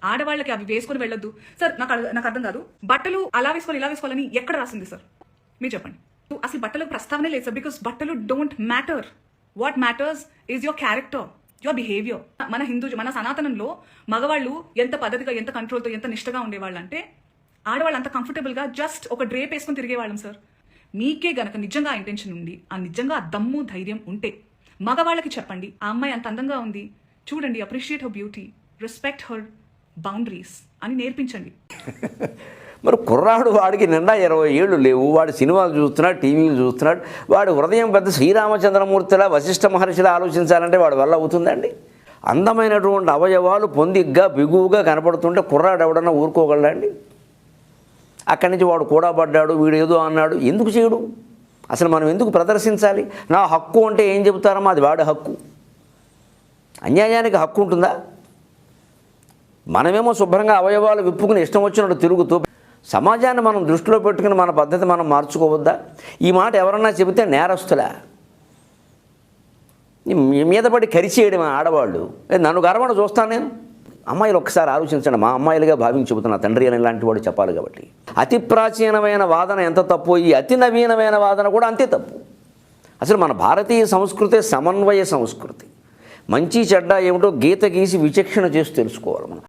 ఆడవాళ్ళకి అవి వేసుకొని వెళ్ళొద్దు సార్. నాకు అర్థం కాదు, బట్టలు అలా వేసుకోవాలి ఇలా వేసుకోవాలని ఎక్కడ రాసింది సార్? మీరు చెప్పండి. అసలు బట్టలు ప్రస్తావనే లేదు సార్. బికాస్ బట్టలు don't matter. What matters is your character, your behaviour. మన సనాతనంలో మగవాళ్ళు ఎంత పద్ధతిగా, ఎంత కంట్రోల్తో, ఎంత నిష్టగా ఉండేవాళ్ళు అంటే ఆడవాళ్ళు అంత కంఫర్టబుల్గా జస్ట్ ఒక డ్రేప్ వేసుకొని తిరిగేవాళ్ళం సార్. మీకే గనక నిజంగా ఇంటెన్షన్ ఉండి, నిజంగా దమ్ము ధైర్యం ఉంటే మగవాళ్ళకి చెప్పండి, ఆ అమ్మాయి అంత అందంగా ఉంది చూడండి, appreciate her beauty, respect her boundaries అని నేర్పించండి. మరి కుర్రాడు వాడికి నిండా 20 ఏళ్ళు లేవు, వాడు సినిమాలు చూస్తున్నాడు, టీవీలు చూస్తున్నాడు, వాడు హృదయం పెద్ద శ్రీరామచంద్రమూర్తిలా వశిష్ఠ మహర్షిలా ఆలోచించాలంటే వాడి వల్ల అవుతుందండి? అందమైనటువంటి అవయవాలు పొందిగ్గా బిగువుగా కనపడుతుంటే కుర్రాడు ఎవడన్నా ఊరుకోగలడండి? అక్కడి నుంచి వాడు కూడా పడ్డాడు, వీడు ఏదో అన్నాడు, ఎందుకు చేయడు? అసలు మనం ఎందుకు ప్రదర్శించాలి? నా హక్కు అంటే ఏం చెబుతారమ్మా? అది వాడి హక్కు. అన్యాయానికి హక్కు ఉంటుందా? మనమేమో శుభ్రంగా అవయవాలు విప్పుకుని ఇష్టం వచ్చినట్టు తిరుగుతూ సమాజాన్ని మనం దృష్టిలో పెట్టుకుని మన పద్ధతి మనం మార్చుకోవద్దా? ఈ మాట ఎవరన్నా చెబితే నేరస్తులా? మీద పడి కరిచేయడం ఆడవాళ్ళు. నన్ను గర్వణ చూస్తాను నేను. అమ్మాయిలు ఒక్కసారి ఆలోచించండి. మా అమ్మాయిలుగా భావించి చెబుతున్నా, తండ్రి అని ఇలాంటి వాడు చెప్పాలి కాబట్టి. అతి ప్రాచీనమైన వాదన ఎంత తప్పు, ఈ అతి నవీనమైన వాదన కూడా అంతే తప్పు. అసలు మన భారతీయ సంస్కృతి సమన్వయ సంస్కృతి. మంచి చెడ్డ ఏమిటో గీత గీసి విచక్షణ చేసి తెలుసుకోవాలి మనం.